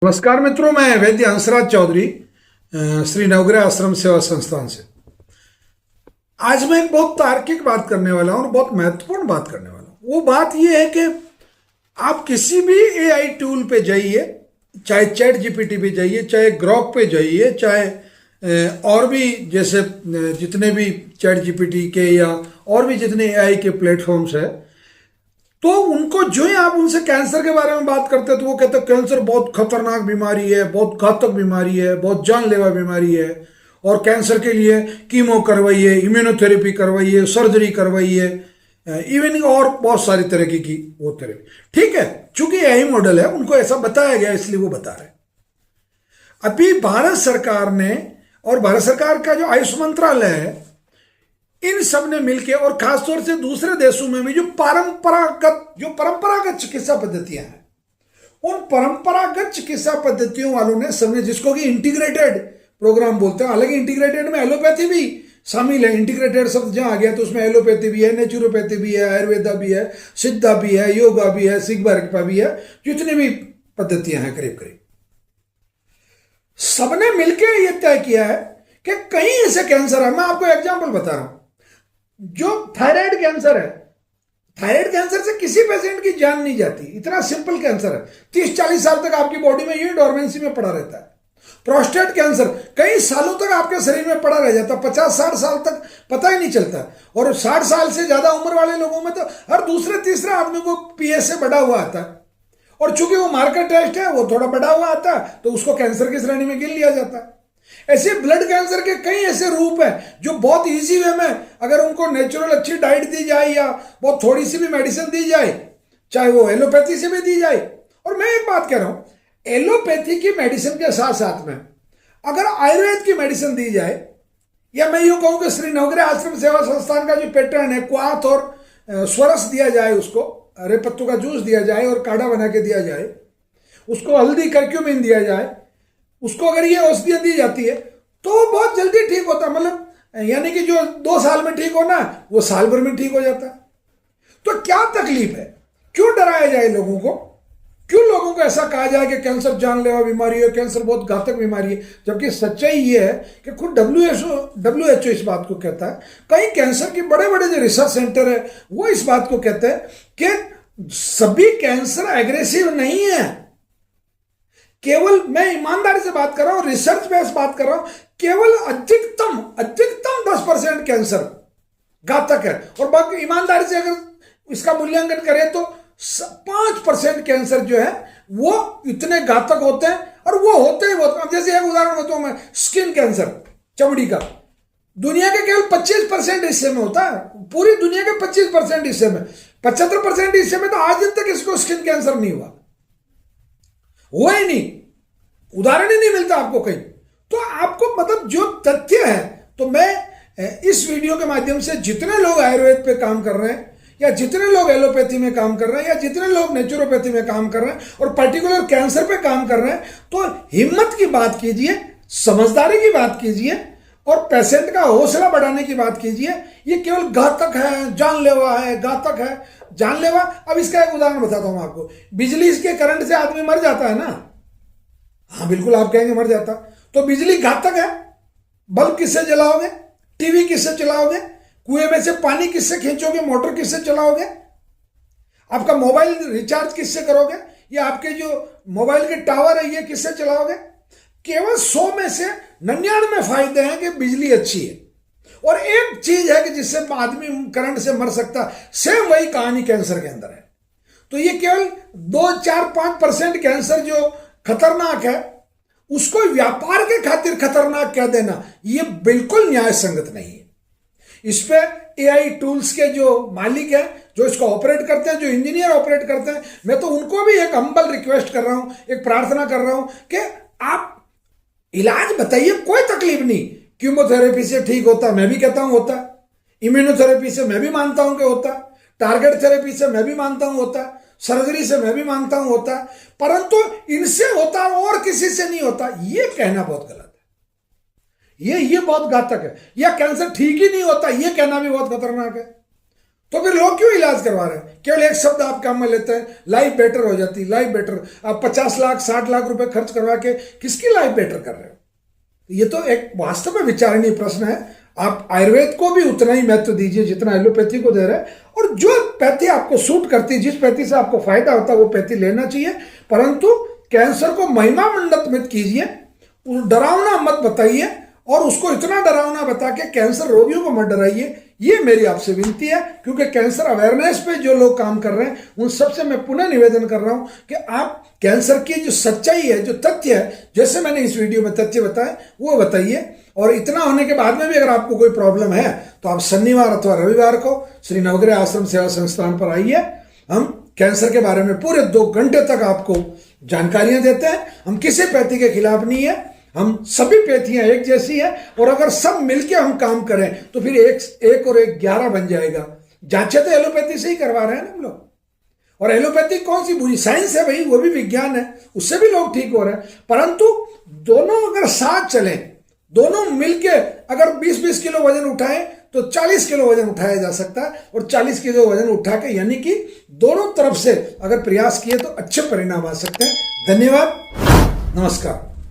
नमस्कार मित्रों, मैं वैद्य हंसराज चौधरी श्री नवग्रह आश्रम सेवा संस्थान से। आज मैं एक बहुत तार्किक बात करने वाला हूं और बहुत महत्वपूर्ण बात करने वाला हूं। वो बात यह है कि आप किसी भी एआई टूल पे जाइए, चाहे चैट जीपीटी पे जाइए, चाहे ग्रॉक पे जाइए, चाहे और भी जैसे जितने भी चैट जीपीटी के या और भी जितने एआई के प्लेटफॉर्म्स है, तो उनको जो ही आप उनसे कैंसर के बारे में बात करते हैं तो वो कहते हैं कैंसर बहुत खतरनाक बीमारी है, बहुत घातक बीमारी है, बहुत जानलेवा बीमारी है, और कैंसर के लिए कीमो करवाइए, इम्यूनोथेरेपी करवाइए, सर्जरी करवाइए, इवन और बहुत सारी तरह की वो थेरेपी। ठीक है, चूंकि यही मॉडल है, उनको ऐसा बताया गया इसलिए वो बता रहे। अभी भारत सरकार ने और भारत सरकार का जो आयुष मंत्रालय है, इन सब ने मिलकर और खासतौर से दूसरे देशों में भी जो परंपरागत चिकित्सा पद्धतियां हैं, उन परंपरागत चिकित्सा पद्धतियों वालों ने सबने, जिसको कि इंटीग्रेटेड प्रोग्राम बोलते हैं, हालांकि इंटीग्रेटेड में एलोपैथी भी शामिल है। इंटीग्रेटेड शब्द जहां आ गया तो उसमें एलोपैथी भी है, नेचुरोपैथी भी है, आयुर्वेदा भी है, सिद्धा भी है, योगा भी है, सिग्बा भी है, जितनी भी पद्धतियां हैं करीब करीब सबने मिलकर यह तय किया है कि कहीं ऐसे कैंसर है। मैं आपको एग्जाम्पल बता रहा हूं, जो थायराइड कैंसर है, थायराइड कैंसर से किसी पेशेंट की जान नहीं जाती, इतना सिंपल कैंसर है। 30-40 साल तक आपकी बॉडी में यूं डोरमेंसी में पड़ा रहता है। प्रोस्टेट कैंसर कई सालों तक आपके शरीर में पड़ा रह जाता, 50-60 साल तक पता ही नहीं चलता, और 60 साल से ज्यादा उम्र वाले लोगों में तो हर दूसरे तीसरे आदमी को पीएसए बढ़ा हुआ आता है, और चूंकि वो मार्कर टेस्ट है वो थोड़ा बढ़ा हुआ आता है तो उसको कैंसर की श्रेणी में गिन लिया जाता है। ऐसे ब्लड कैंसर के कई ऐसे रूप हैं जो बहुत इजी वे में, अगर उनको नेचुरल अच्छी डाइट दी जाए या बहुत थोड़ी सी भी मेडिसिन दी जाए, चाहे वो एलोपैथी से भी दी जाए। और मैं एक बात कह रहा हूं, एलोपैथी की मेडिसिन के साथ साथ में अगर आयुर्वेद की मेडिसिन दी जाए, या मैं यूं कहूं कि श्री नवग्रह आश्रम सेवा संस्थान का जो पैटर्न है, क्वाथ और स्वरस दिया जाए, उसको अरे पत्तों का जूस दिया जाए और काढ़ा बना के दिया जाए, उसको हल्दी करक्यूमिन दिया जाए, उसको अगर ये औषधियां दी जाती है तो वो बहुत जल्दी ठीक होता है। मतलब यानी कि जो 2 साल में ठीक होना वो साल भर में ठीक हो जाता है। तो क्या तकलीफ है, क्यों डराया जाए लोगों को, क्यों लोगों को ऐसा कहा जाए कि कैंसर जानलेवा बीमारी है, कैंसर बहुत घातक बीमारी है, जबकि सच्चाई ये है कि खुद डब्ल्यूएचओ इस बात को कहता है, कई कैंसर के बड़े बड़े जो रिसर्च सेंटर है वो इस बात को कहते हैं कि सभी कैंसर एग्रेसिव नहीं है। केवल मैं ईमानदारी से बात कर रहा हूं, रिसर्च बेस्ड बात कर रहा हूं, केवल अधिकतम 10% कैंसर घातक है, और बाकी ईमानदारी से अगर इसका मूल्यांकन करें तो 5% कैंसर जो है वो इतने घातक होते हैं, और वो होते ही बहुत। अब जैसे एक उदाहरण बताऊं मैं, स्किन कैंसर, चमड़ी का, दुनिया के केवल 25% हिस्से में होता है, पूरी दुनिया के 25% हिस्से में, 75% हिस्से में तो आज दिन तक इसको स्किन कैंसर नहीं हुआ ही नहीं, उदाहरण ही नहीं मिलता आपको कहीं। तो आपको मतलब जो तथ्य है, तो मैं इस वीडियो के माध्यम से जितने लोग आयुर्वेद पे काम कर रहे हैं, या जितने लोग एलोपैथी में काम कर रहे हैं, या जितने लोग नेचुरोपैथी में काम कर रहे हैं और पर्टिकुलर कैंसर पे काम कर रहे हैं, तो हिम्मत की बात कीजिए, समझदारी की बात कीजिए, और पेशेंट का हौसला बढ़ाने की बात कीजिए। ये केवल घातक है, जानलेवा है, घातक है, जानलेवा। अब इसका एक उदाहरण बताता हूं आपको। बिजली के करंट से आदमी मर जाता है ना, हाँ बिल्कुल आप कहेंगे मर जाता, तो बिजली घातक है। बल्ब किससे जलाओगे, टीवी किससे चलाओगे, कुएं में से पानी किससे खींचोगे, मोटर किससे चलाओगे, आपका मोबाइल रिचार्ज किससे करोगे, या आपके जो मोबाइल के टावर है ये किससे चलाओगे। केवल 100 में से 99 फायदे हैं कि बिजली अच्छी है, और एक चीज है कि जिससे आदमी करंट से मर सकता है। सेम वही कहानी कैंसर के अंदर है। तो ये केवल 2-4-5% कैंसर जो खतरनाक है, उसको व्यापार के खातिर खतरनाक कह देना, ये बिल्कुल न्याय संगत नहीं है। इस पे एआई टूल्स के जो मालिक हैं, जो इसको ऑपरेट करते हैं, जो इंजीनियर ऑपरेट करते हैं, मैं तो उनको भी एक हम्बल रिक्वेस्ट कर रहा हूं, एक प्रार्थना कर रहा हूं कि आप इलाज बताइए, कोई तकलीफ नहीं। कीमोथेरेपी से ठीक होता, मैं भी कहता हूं होता, इम्यूनोथेरेपी से मैं भी मानता हूं कि होता, टारगेट थेरेपी से मैं भी मानता हूं होता, सर्जरी से मैं भी मानता हूं होता, परंतु इनसे होता और किसी से नहीं होता, ये कहना बहुत गलत है। ये बहुत घातक है। या कैंसर ठीक ही नहीं होता, ये कहना भी बहुत खतरनाक है। तो फिर लोग क्यों इलाज करवा रहे हैं? केवल एक शब्द आप काम में लेते हैं, लाइफ बेटर हो जाती, लाइफ बेटर। आप 50 लाख 60 लाख रुपए खर्च करवा के किसकी लाइफ बेटर कर रहे हो? ये तो एक वास्तव में विचारणीय प्रश्न है। आप आयुर्वेद को भी उतना ही महत्व दीजिए जितना एलोपैथी को दे रहे हैं, और जो पैथी आपको सूट करती है, जिस पैथी से आपको फायदा होता है वो पैथी लेना चाहिए। परंतु कैंसर को महिमा मंडित मत कीजिए, डरावना मत बताइए, और उसको इतना डरावना बता के कैंसर रोगियों को मत डराइए। ये मेरी आपसे विनती है, क्योंकि कैंसर अवेयरनेस पे जो लोग काम कर रहे हैं उन सबसे मैं पुनः निवेदन कर रहा हूं कि आप कैंसर की जो सच्चाई है, जो तथ्य है, जैसे मैंने इस वीडियो में तथ्य बताए वो बताइए। और इतना होने के बाद में भी अगर आपको कोई प्रॉब्लम है तो आप शनिवार अथवा रविवार को श्री नवग्रह आश्रम सेवा संस्थान पर आइए। हम कैंसर के बारे में पूरे 2 घंटे तक आपको जानकारियां देते हैं। हम किसी पैथी के खिलाफ नहीं है, हम सभी पैथियां एक जैसी है, और अगर सब मिलके हम काम करें तो फिर एक और एक 11 बन जाएगा। जांचें तो एलोपैथी से ही करवा रहे हैं ना हम लोग। और एलोपैथी कौन सी बुरी साइंस है भाई, वो भी विज्ञान है, उससे भी लोग ठीक हो रहे हैं। परंतु दोनों अगर साथ चले, दोनों मिलके अगर 20-20 किलो वजन उठाएं तो 40 किलो वजन उठाया जा सकता है। और 40 किलो वजन उठा के, यानी कि दोनों तरफ से अगर प्रयास किए तो अच्छे परिणाम आ सकते हैं। धन्यवाद, नमस्कार।